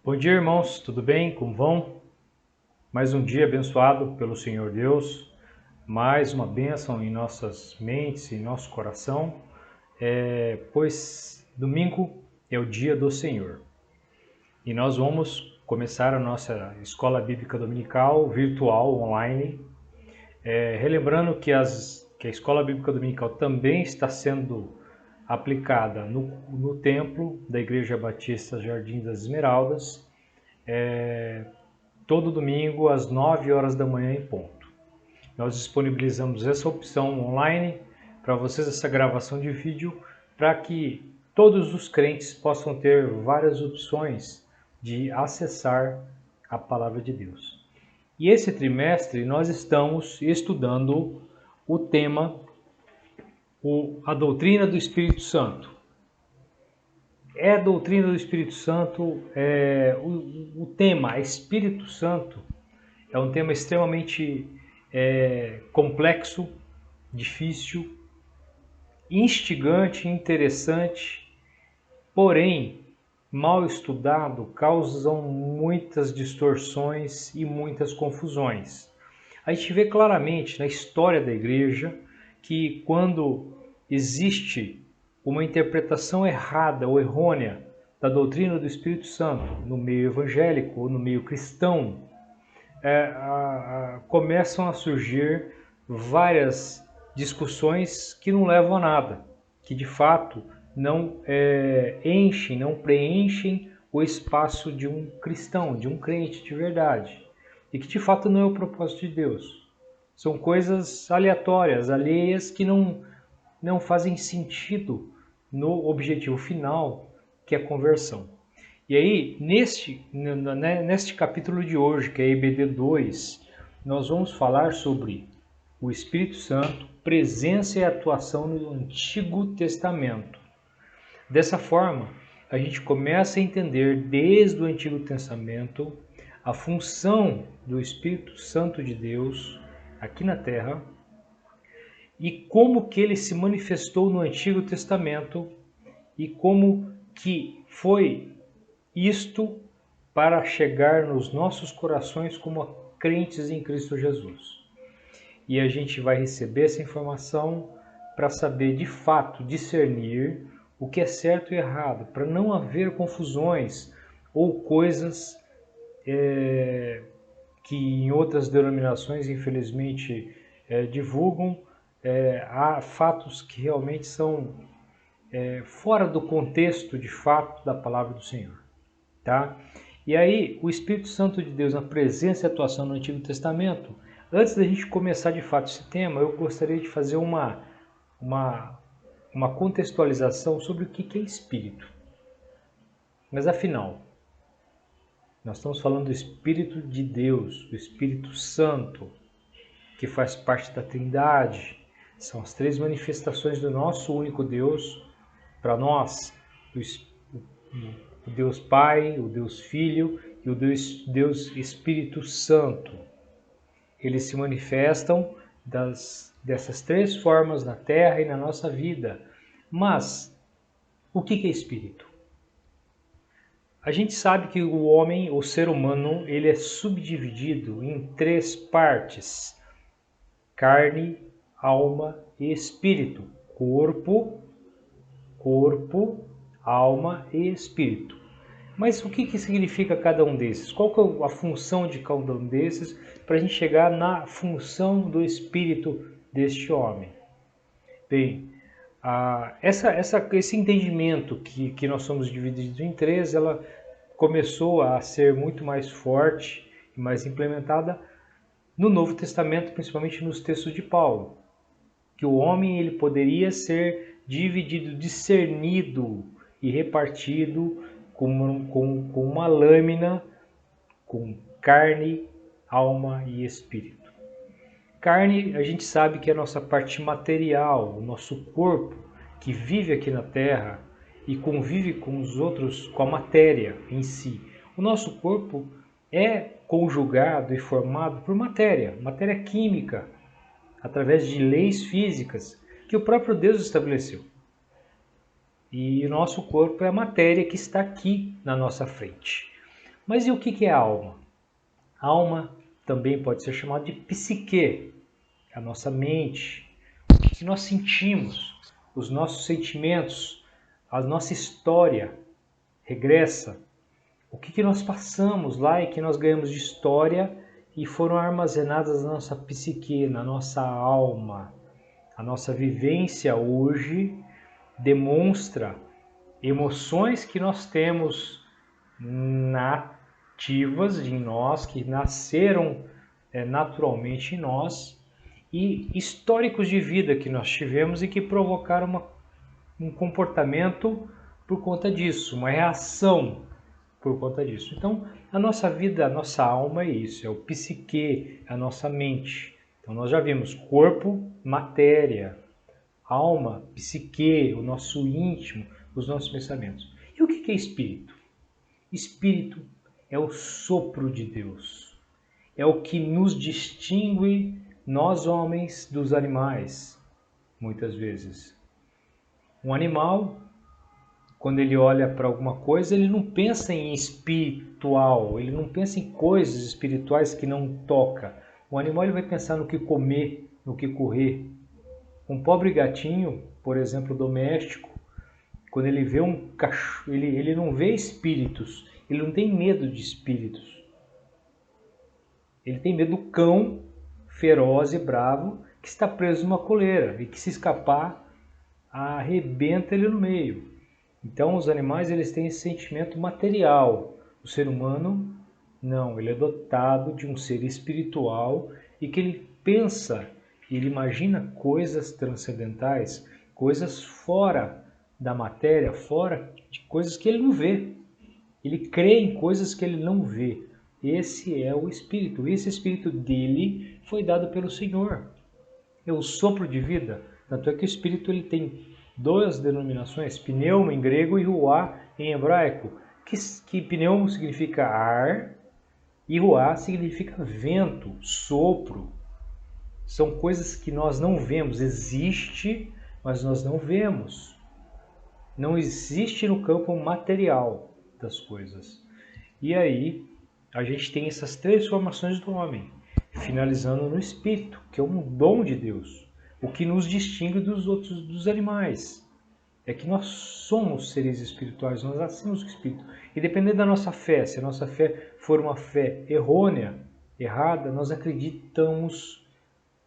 Bom dia, irmãos, tudo bem? Como vão? Mais um dia abençoado pelo Senhor Deus, mais uma bênção em nossas mentes, em nosso coração, pois domingo é o dia do Senhor e nós vamos começar a nossa escola bíblica dominical virtual, online, relembrando que a escola bíblica dominical também está sendo aplicada no templo da Igreja Batista Jardim das Esmeraldas, todo domingo às 9 horas da manhã em ponto. Nós disponibilizamos essa opção online para vocês, essa gravação de vídeo, para que todos os crentes possam ter várias opções de acessar a palavra de Deus. E esse trimestre nós estamos estudando o tema, a doutrina do Espírito Santo. A doutrina do Espírito Santo, o tema Espírito Santo, é um tema extremamente complexo, difícil, instigante, interessante, porém, mal estudado, causam muitas distorções e muitas confusões. A gente vê claramente na história da igreja que quando existe uma interpretação errada ou errônea da doutrina do Espírito Santo no meio evangélico ou no meio cristão, começam a surgir várias discussões que não levam a nada, que de fato não enchem, não preenchem o espaço de um cristão, de um crente de verdade, e que de fato não é o propósito de Deus. São coisas aleatórias, alheias, que não fazem sentido no objetivo final, que é a conversão. E aí, neste capítulo de hoje, que é EBD 2, nós vamos falar sobre o Espírito Santo, presença e atuação no Antigo Testamento. Dessa forma, a gente começa a entender desde o Antigo Testamento a função do Espírito Santo de Deus aqui na Terra e como que ele se manifestou no Antigo Testamento e como que foi isto para chegar nos nossos corações como crentes em Cristo Jesus. E a gente vai receber essa informação para saber de fato discernir o que é certo e errado, para não haver confusões ou coisas que em outras denominações infelizmente divulgam, há fatos que realmente são fora do contexto de fato da palavra do Senhor. Tá? E aí, o Espírito Santo de Deus na presença e atuação no Antigo Testamento, antes da gente começar de fato esse tema, eu gostaria de fazer uma contextualização sobre o que é Espírito. Mas afinal, nós estamos falando do Espírito de Deus, do Espírito Santo, que faz parte da Trindade. São as três manifestações do nosso único Deus, para nós, o Deus Pai, o Deus Filho e o Deus Espírito Santo. Eles se manifestam dessas três formas na Terra e na nossa vida. Mas, o que é Espírito? A gente sabe que o homem, o ser humano, ele é subdividido em três partes: carne, alma e espírito. Corpo, alma e espírito. Mas o que significa cada um desses? Qual que é a função de cada um desses para a gente chegar na função do espírito deste homem? Bem, esse entendimento que nós somos divididos em três, ela começou a ser muito mais forte e mais implementada no Novo Testamento, principalmente nos textos de Paulo, que o homem ele poderia ser dividido, discernido e repartido com uma lâmina com carne, alma e espírito. Carne, a gente sabe que é a nossa parte material, o nosso corpo, que vive aqui na Terra e convive com os outros, com a matéria em si. O nosso corpo é conjugado e formado por matéria química, através de leis físicas que o próprio Deus estabeleceu. E o nosso corpo é a matéria que está aqui na nossa frente. Mas e o que é alma? Alma também pode ser chamada de psique, a nossa mente, o que nós sentimos, os nossos sentimentos, a nossa história regressa, o que nós passamos lá e que nós ganhamos de história e foram armazenadas na nossa psique, na nossa alma. A nossa vivência hoje demonstra emoções que nós temos nativas em nós, que nasceram naturalmente em nós, e históricos de vida que nós tivemos e que provocaram um comportamento por conta disso, uma reação por conta disso. Então, a nossa vida, a nossa alma é isso, é o psique, a nossa mente. Então, nós já vimos corpo, matéria, alma, psique, o nosso íntimo, os nossos pensamentos. E o que é espírito? Espírito é o sopro de Deus. É o que nos distingue, nós homens, dos animais, muitas vezes. Um animal, quando ele olha para alguma coisa, ele não pensa em espiritual, ele não pensa em coisas espirituais que não toca. O animal ele vai pensar no que comer, no que correr. Um pobre gatinho, por exemplo, doméstico, quando ele vê um cachorro, ele não vê espíritos, ele não tem medo de espíritos. Ele tem medo do cão feroz e bravo que está preso numa coleira e que se escapar, arrebenta ele no meio. Então os animais eles têm esse sentimento material. O ser humano não, ele é dotado de um ser espiritual e que ele pensa, ele imagina coisas transcendentais, coisas fora da matéria, fora de coisas que ele não vê. Ele crê em coisas que ele não vê. Esse é o espírito. Esse espírito dele foi dado pelo Senhor. É o sopro de vida. Tanto é que o espírito ele tem duas denominações, pneuma em grego e ruá em hebraico. Que pneuma significa ar e ruá significa vento, sopro. São coisas que nós não vemos. Existe, mas nós não vemos. Não existe no campo material das coisas. E aí a gente tem essas três formações do homem, finalizando no espírito, que é um dom de Deus. O que nos distingue dos animais é que nós somos seres espirituais, nós nascemos com o espírito. E dependendo da nossa fé, se a nossa fé for uma fé errônea, errada, nós acreditamos,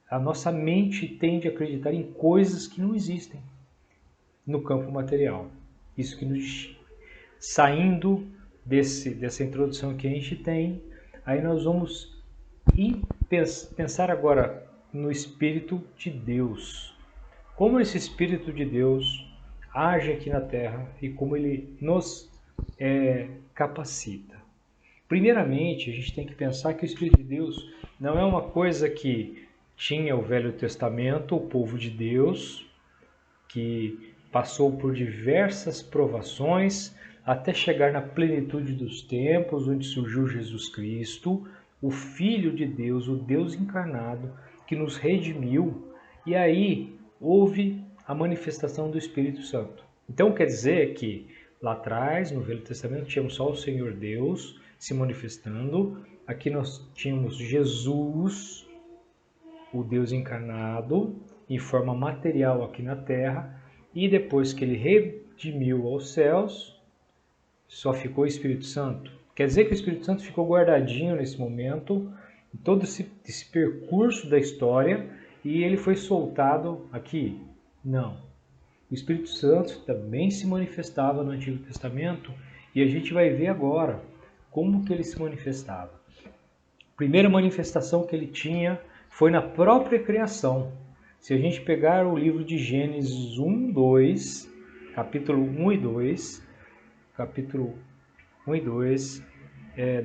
a nossa mente tende a acreditar em coisas que não existem no campo material. Isso que nos distingue. Saindo dessa introdução que a gente tem, aí nós vamos pensar agora no Espírito de Deus. Como esse Espírito de Deus age aqui na Terra e como ele nos capacita. Primeiramente, a gente tem que pensar que o Espírito de Deus não é uma coisa que tinha o Velho Testamento, o povo de Deus, que passou por diversas provações até chegar na plenitude dos tempos, onde surgiu Jesus Cristo, o Filho de Deus, o Deus encarnado, que nos redimiu, e aí houve a manifestação do Espírito Santo. Então quer dizer que lá atrás, no Velho Testamento, tínhamos só o Senhor Deus se manifestando, aqui nós tínhamos Jesus, o Deus encarnado, em forma material aqui na Terra, e depois que ele redimiu aos céus, só ficou o Espírito Santo. Quer dizer que o Espírito Santo ficou guardadinho nesse momento, em todo esse percurso da história, e ele foi soltado aqui? Não. O Espírito Santo também se manifestava no Antigo Testamento, e a gente vai ver agora como que ele se manifestava. A primeira manifestação que ele tinha foi na própria criação. Se a gente pegar o livro de Gênesis 1, 2, capítulo 1 e 2,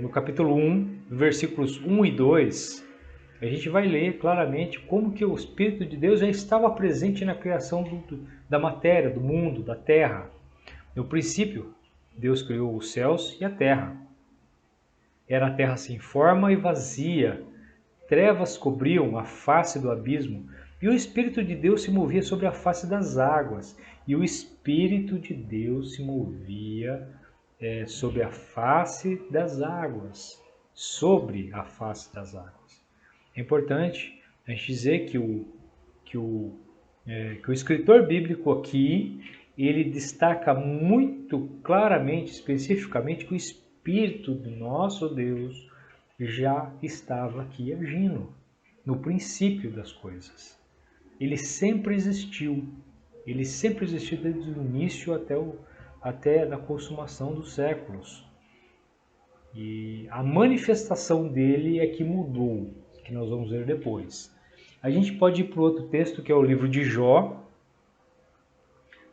no capítulo 1, versículos 1 e 2, a gente vai ler claramente como que o Espírito de Deus já estava presente na criação da matéria, do mundo, da terra. No princípio, Deus criou os céus e a terra. Era a terra sem forma e vazia. Trevas cobriam a face do abismo, e o Espírito de Deus se movia sobre a face das águas. E o Espírito de Deus se movia sobre a face das águas. Sobre a face das águas. É importante a gente dizer que o escritor bíblico aqui, ele destaca muito claramente, especificamente, que o Espírito do nosso Deus já estava aqui agindo no princípio das coisas. Ele sempre existiu desde o início até a consumação dos séculos. E a manifestação dele é que mudou, que nós vamos ver depois. A gente pode ir para o outro texto, que é o livro de Jó.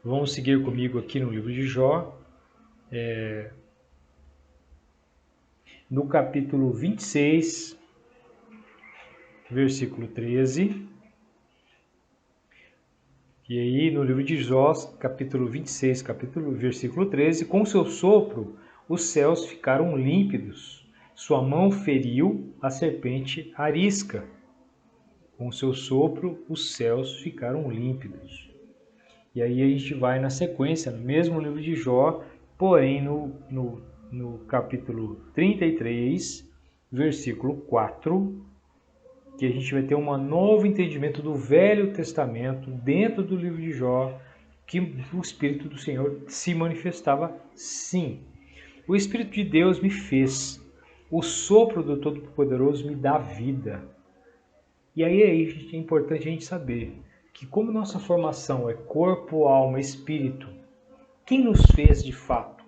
Vamos seguir comigo aqui no livro de Jó, no capítulo 26, versículo 13. E aí, no livro de Jó, capítulo 26, versículo 13, com seu sopro os céus ficaram límpidos, sua mão feriu a serpente arisca. Com seu sopro os céus ficaram límpidos. E aí a gente vai na sequência, no mesmo livro de Jó, porém no capítulo 33, versículo 4, que a gente vai ter um novo entendimento do Velho Testamento dentro do livro de Jó, que o Espírito do Senhor se manifestava sim. O Espírito de Deus me fez, o sopro do Todo-Poderoso me dá vida. E aí é importante a gente saber que como nossa formação é corpo, alma, espírito, quem nos fez de fato?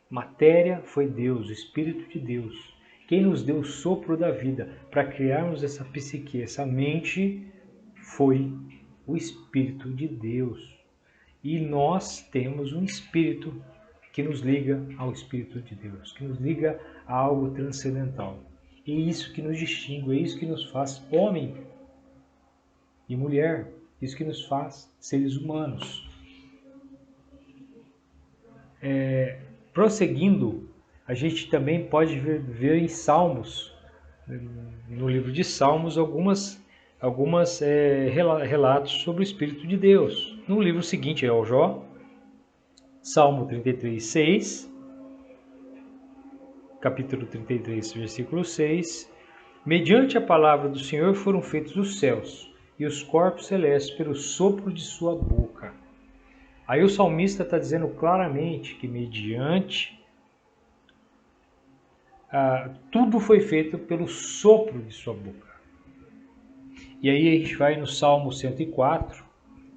Matéria foi Deus, o Espírito de Deus. Quem nos deu o sopro da vida para criarmos essa psique, essa mente, foi o Espírito de Deus. E nós temos um Espírito que nos liga ao Espírito de Deus, que nos liga a algo transcendental. É isso que nos distingue, é isso que nos faz homem e mulher, isso que nos faz seres humanos. Prosseguindo, a gente também pode ver em Salmos, no livro de Salmos, algumas relatos sobre o Espírito de Deus. No livro seguinte é o Jó, Salmo 33, 6, capítulo 33, versículo 6. Mediante a palavra do Senhor foram feitos os céus e os corpos celestes pelo sopro de sua boca. Aí o salmista está dizendo claramente que mediante tudo foi feito pelo sopro de sua boca. E aí a gente vai no Salmo 104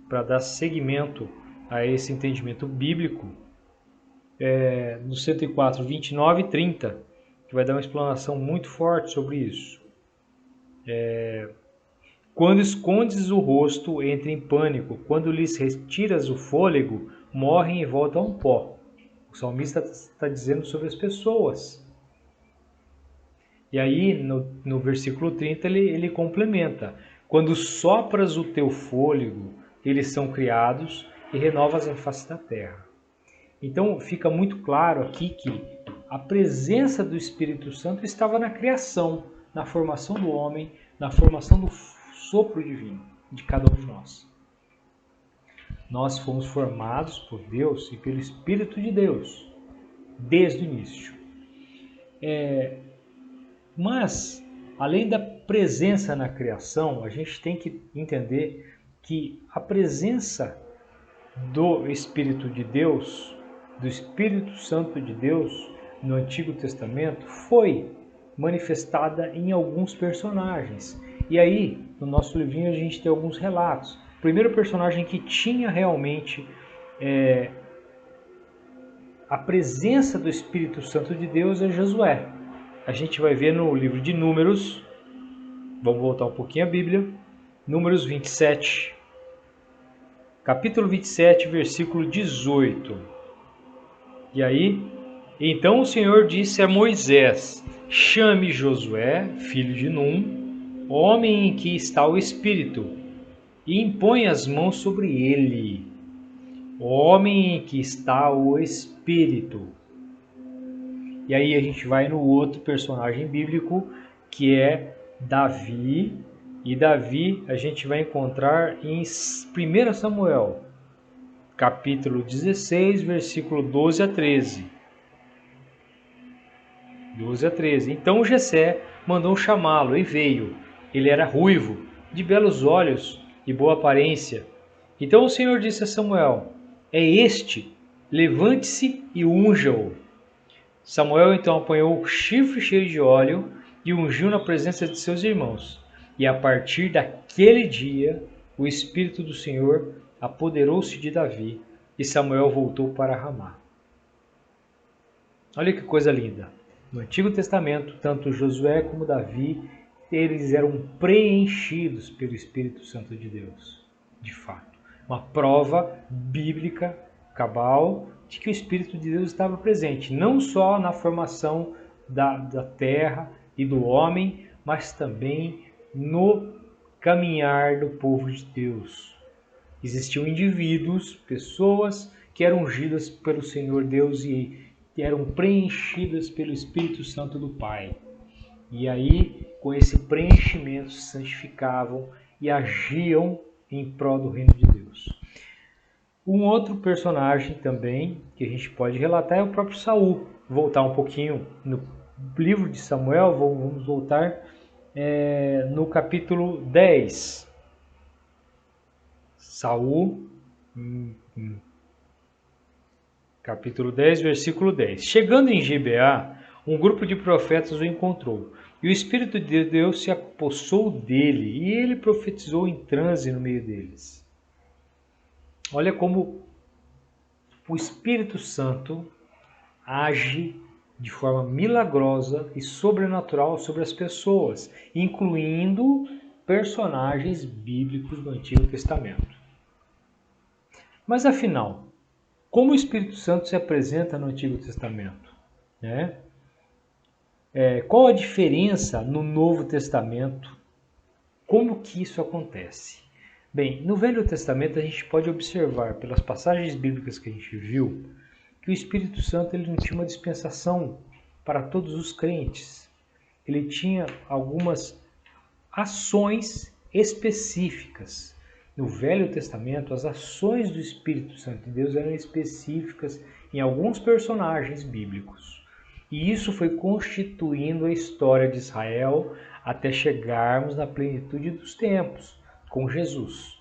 para dar seguimento a esse entendimento bíblico, no 104, 29 e 30, que vai dar uma explanação muito forte sobre isso. Quando escondes o rosto, entra em pânico. Quando lhes retiras o fôlego, morrem e voltam ao pó. O salmista está dizendo sobre as pessoas. E aí, no versículo 30, ele complementa. Quando sopras o teu fôlego, eles são criados e renovas a face da terra. Então, fica muito claro aqui que a presença do Espírito Santo estava na criação, na formação do homem, na formação do sopro divino de cada um de nós. Nós fomos formados por Deus e pelo Espírito de Deus, desde o início. Mas, além da presença na criação, a gente tem que entender que a presença do Espírito de Deus, do Espírito Santo de Deus, no Antigo Testamento, foi manifestada em alguns personagens. E aí, no nosso livrinho, a gente tem alguns relatos. O primeiro personagem que tinha realmente a presença do Espírito Santo de Deus é Josué. A gente vai ver no livro de Números, vamos voltar um pouquinho à Bíblia, Números 27, capítulo 27, versículo 18. E aí, então o Senhor disse a Moisés: chame Josué, filho de Num, homem em que está o Espírito, e impõe as mãos sobre ele, homem em que está o Espírito. E aí a gente vai no outro personagem bíblico, que é Davi. E Davi a gente vai encontrar em 1 Samuel, capítulo 16, versículo 12 a 13. 12 a 13. Então Jessé mandou chamá-lo e veio. Ele era ruivo, de belos olhos e boa aparência. Então o Senhor disse a Samuel: é este, levante-se e unja-o. Samuel então apanhou o chifre cheio de óleo e ungiu na presença de seus irmãos. E a partir daquele dia, o Espírito do Senhor apoderou-se de Davi e Samuel voltou para Ramá. Olha que coisa linda. No Antigo Testamento, tanto Josué como Davi, eles eram preenchidos pelo Espírito Santo de Deus, de fato. Uma prova bíblica, cabal, de que o Espírito de Deus estava presente, não só na formação da terra e do homem, mas também no caminhar do povo de Deus. Existiam indivíduos, pessoas que eram ungidas pelo Senhor Deus e eram preenchidas pelo Espírito Santo do Pai. E aí, com esse preenchimento, se santificavam e agiam em prol do reino de Deus. Um outro personagem também que a gente pode relatar é o próprio Saul. Voltar um pouquinho no livro de Samuel, vamos voltar no capítulo 10. Saul, capítulo 10, versículo 10. Chegando em Gibeá, um grupo de profetas o encontrou, e o Espírito de Deus se apossou dele, e ele profetizou em transe no meio deles. Olha como o Espírito Santo age de forma milagrosa e sobrenatural sobre as pessoas, incluindo personagens bíblicos do Antigo Testamento. Mas afinal, como o Espírito Santo se apresenta no Antigo Testamento? Qual a diferença no Novo Testamento? Como que isso acontece? Bem, no Velho Testamento a gente pode observar, pelas passagens bíblicas que a gente viu, que o Espírito Santo ele não tinha uma dispensação para todos os crentes. Ele tinha algumas ações específicas. No Velho Testamento, as ações do Espírito Santo de Deus eram específicas em alguns personagens bíblicos. E isso foi constituindo a história de Israel até chegarmos na plenitude dos tempos, com Jesus.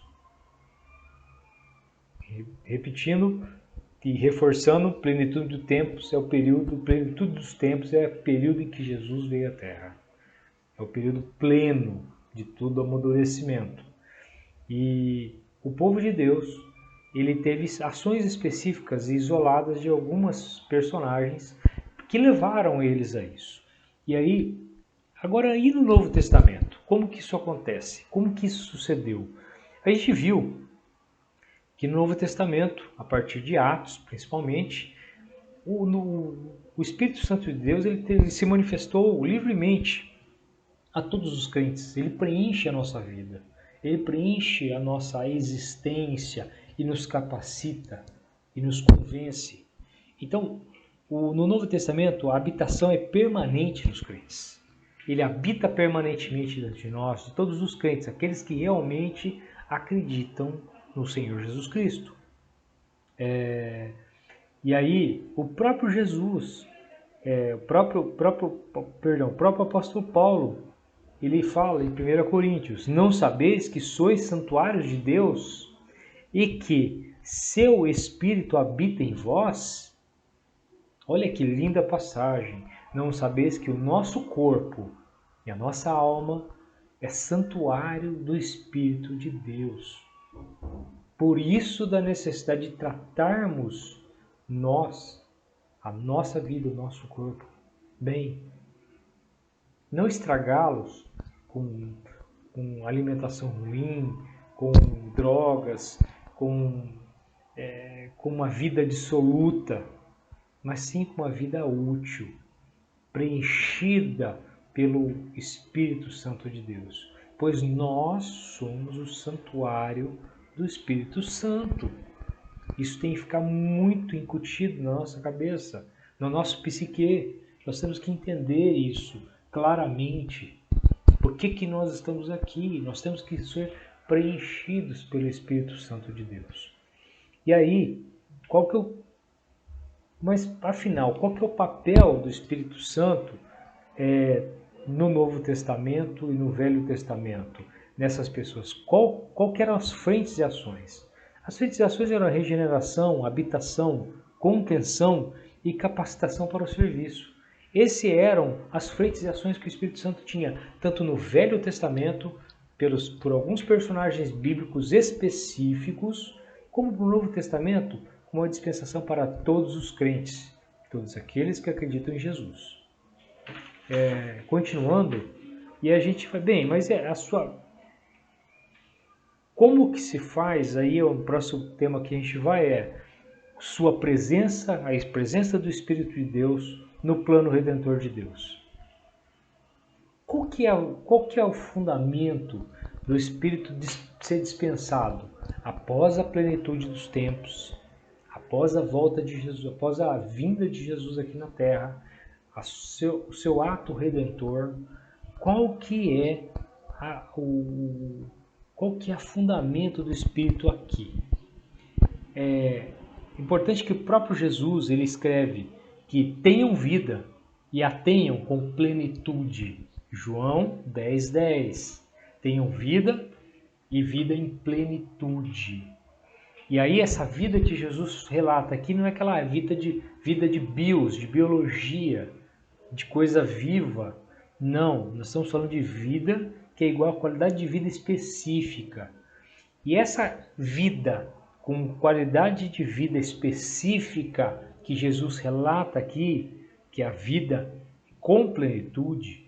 Repetindo e reforçando, plenitude dos tempos é o período, plenitude dos tempos é o período em que Jesus veio à Terra. É o período pleno de todo amadurecimento. E o povo de Deus, ele teve ações específicas e isoladas de algumas personagens que levaram eles a isso. E aí, agora aí no Novo Testamento, como que isso acontece? Como que isso sucedeu? A gente viu que no Novo Testamento, a partir de Atos principalmente, o Espírito Santo de Deus ele se manifestou livremente a todos os crentes. Ele preenche a nossa vida, ele preenche a nossa existência e nos capacita e nos convence. Então, no Novo Testamento, a habitação é permanente nos crentes. Ele habita permanentemente dentro de nós, de todos os crentes, aqueles que realmente acreditam no Senhor Jesus Cristo. E aí, o próprio Jesus, o próprio apóstolo Paulo, ele fala em 1 Coríntios: não sabeis que sois santuários de Deus e que seu Espírito habita em vós? Olha que linda passagem. Não sabeis que o nosso corpo e a nossa alma é santuário do Espírito de Deus. Por isso da necessidade de tratarmos nós, a nossa vida, o nosso corpo, bem. Não estragá-los com alimentação ruim, com drogas, com uma vida dissoluta, mas sim com uma vida útil, preenchida pelo Espírito Santo de Deus. Pois nós somos o santuário do Espírito Santo. Isso tem que ficar muito incutido na nossa cabeça, no nosso psique. Nós temos que entender isso claramente. Por que nós estamos aqui? Nós temos que ser preenchidos pelo Espírito Santo de Deus. E aí, qual que é Mas, afinal, qual que é o papel do Espírito Santo no Novo Testamento e no Velho Testamento, nessas pessoas? Qual que eram as frentes de ações? As frentes de ações eram a regeneração, habitação, contenção e capacitação para o serviço. Essas eram as frentes de ações que o Espírito Santo tinha, tanto no Velho Testamento, por alguns personagens bíblicos específicos, como no Novo Testamento, com uma dispensação para todos os crentes, todos aqueles que acreditam em Jesus. Continuando, e a gente vai bem, mas como que se faz, aí o próximo tema que a gente vai sua presença, a presença do Espírito de Deus no plano redentor de Deus. Qual que é o fundamento do Espírito ser dispensado após a plenitude dos tempos, após a volta de Jesus, após a vinda de Jesus aqui na Terra, o seu ato redentor? Qual que é o fundamento do Espírito aqui? É importante que o próprio Jesus ele escreve que tenham vida e a tenham com plenitude. João 10:10. Tenham vida e vida em plenitude. E aí essa vida que Jesus relata aqui não é aquela vida de bios, de biologia, de coisa viva. Não, nós estamos falando de vida que é igual a qualidade de vida específica. E essa vida com qualidade de vida específica que Jesus relata aqui, que é a vida com plenitude,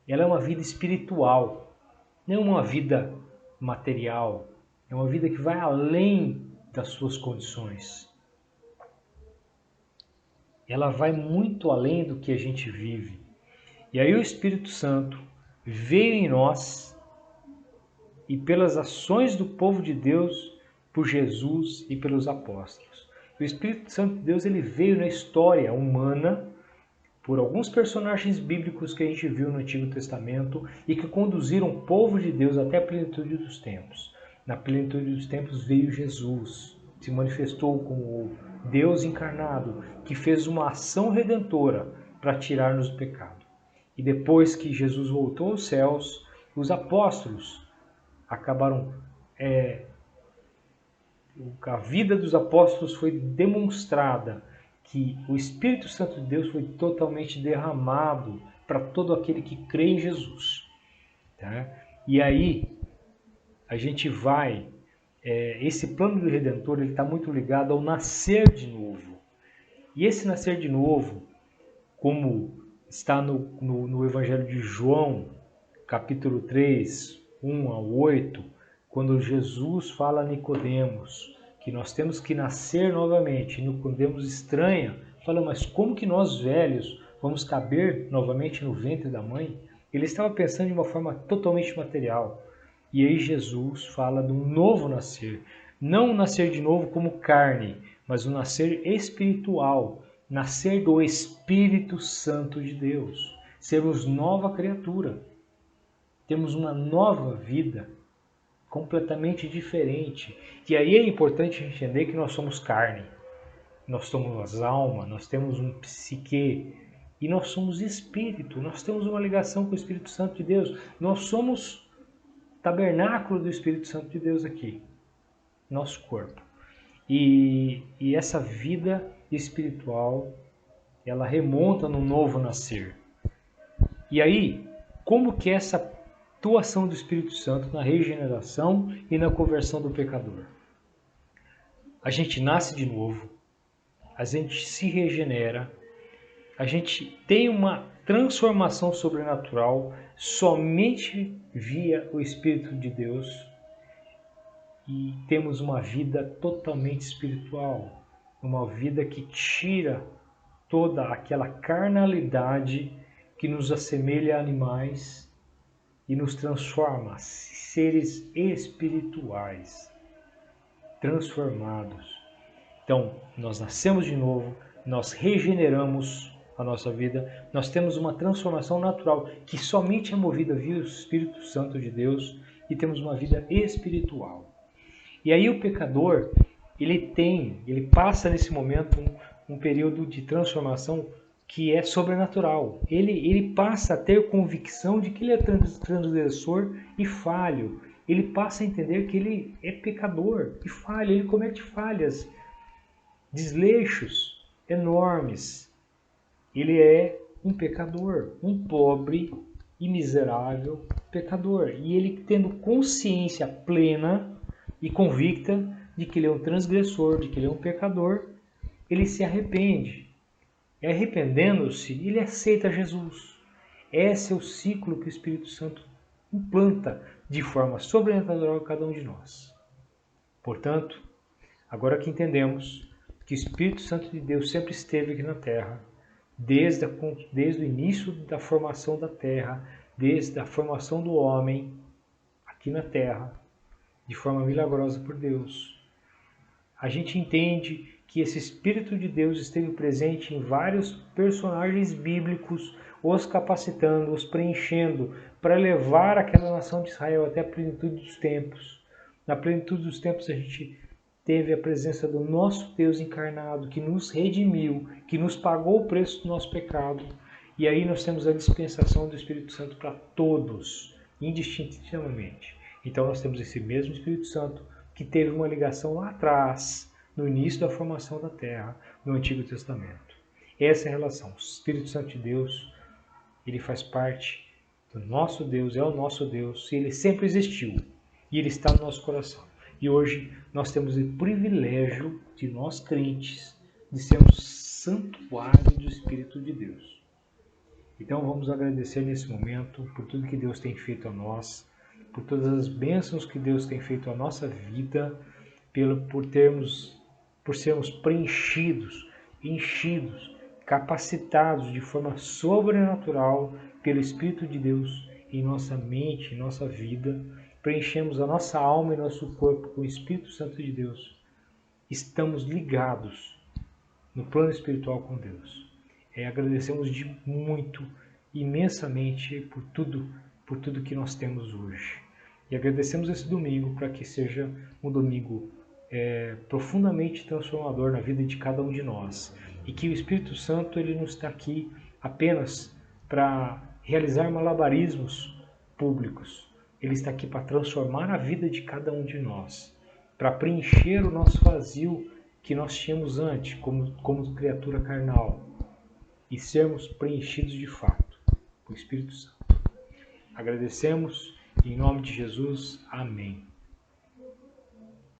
ela é uma vida espiritual, não é uma vida material, é uma vida que vai além das suas condições. Ela vai muito além do que a gente vive. E aí o Espírito Santo veio em nós e pelas ações do povo de Deus, por Jesus e pelos apóstolos. O Espírito Santo de Deus ele veio na história humana por alguns personagens bíblicos que a gente viu no Antigo Testamento e que conduziram o povo de Deus até a plenitude dos tempos. Na plenitude dos tempos veio Jesus, se manifestou como o Deus encarnado, que fez uma ação redentora para tirar-nos do pecado. E depois que Jesus voltou aos céus, os apóstolos acabaram... a vida dos apóstolos foi demonstrada que o Espírito Santo de Deus foi totalmente derramado para todo aquele que crê em Jesus. Tá? E aí a gente vai... esse plano do Redentor está muito ligado ao nascer de novo. E esse nascer de novo, como está no Evangelho de João, capítulo 3, 1 a 8, quando Jesus fala a Nicodemos que nós temos que nascer novamente, e Nicodemos estranha, fala, mas como que nós velhos vamos caber novamente no ventre da mãe? Ele estava pensando de uma forma totalmente material. E aí Jesus fala de um novo nascer. Não um nascer de novo como carne, mas um nascer espiritual. Nascer do Espírito Santo de Deus. Sermos nova criatura. Temos uma nova vida completamente diferente. E aí é importante entender que nós somos carne. Nós somos alma, nós temos um psique. E nós somos espírito. Nós temos uma ligação com o Espírito Santo de Deus. Nós somos tabernáculo do Espírito Santo de Deus aqui, nosso corpo. E essa vida espiritual, ela remonta no novo nascer. E aí, como que é essa atuação do Espírito Santo na regeneração e na conversão do pecador? A gente nasce de novo, a gente se regenera, a gente tem uma transformação sobrenatural somente via o Espírito de Deus e temos uma vida totalmente espiritual, uma vida que tira toda aquela carnalidade que nos assemelha a animais e nos transforma em seres espirituais, transformados. Então, nós nascemos de novo, nós regeneramos a nossa vida, nós temos uma transformação natural que somente é movida via o Espírito Santo de Deus e temos uma vida espiritual. E aí o pecador, ele passa nesse momento um período de transformação que é sobrenatural. Ele passa a ter convicção de que ele é transgressor e falho. Ele passa a entender que ele é pecador e falha, ele comete falhas, desleixos enormes. Ele é um pecador, um pobre e miserável pecador. E ele, tendo consciência plena e convicta de que ele é um transgressor, de que ele é um pecador, ele se arrepende. E arrependendo-se, ele aceita Jesus. Esse é o ciclo que o Espírito Santo implanta de forma sobrenatural a cada um de nós. Portanto, agora que entendemos que o Espírito Santo de Deus sempre esteve aqui na Terra, desde o início da formação da Terra, desde a formação do homem aqui na Terra, de forma milagrosa por Deus, a gente entende que esse Espírito de Deus esteve presente em vários personagens bíblicos, os capacitando, os preenchendo, para levar aquela nação de Israel até a plenitude dos tempos. Na plenitude dos tempos a gente teve a presença do nosso Deus encarnado, que nos redimiu, que nos pagou o preço do nosso pecado. E aí nós temos a dispensação do Espírito Santo para todos, indistintamente. Então nós temos esse mesmo Espírito Santo que teve uma ligação lá atrás, no início da formação da Terra, no Antigo Testamento. Essa é a relação. O Espírito Santo de Deus, ele faz parte do nosso Deus, é o nosso Deus, e ele sempre existiu. E ele está no nosso coração. E hoje nós temos o privilégio de nós crentes de sermos santuário do Espírito de Deus. Então vamos agradecer nesse momento por tudo que Deus tem feito a nós, por todas as bênçãos que Deus tem feito à nossa vida, por sermos preenchidos, enchidos, capacitados de forma sobrenatural pelo Espírito de Deus em nossa mente, em nossa vida. Preenchemos a nossa alma e nosso corpo com o Espírito Santo de Deus. Estamos ligados no plano espiritual com Deus. Agradecemos muito, imensamente, por tudo que nós temos hoje. E agradecemos esse domingo para que seja um domingo profundamente transformador na vida de cada um de nós. E que o Espírito Santo ele não está aqui apenas para realizar malabarismos públicos. Ele está aqui para transformar a vida de cada um de nós, para preencher o nosso vazio que nós tínhamos antes, como criatura carnal, e sermos preenchidos de fato com o Espírito Santo. Agradecemos em nome de Jesus. Amém.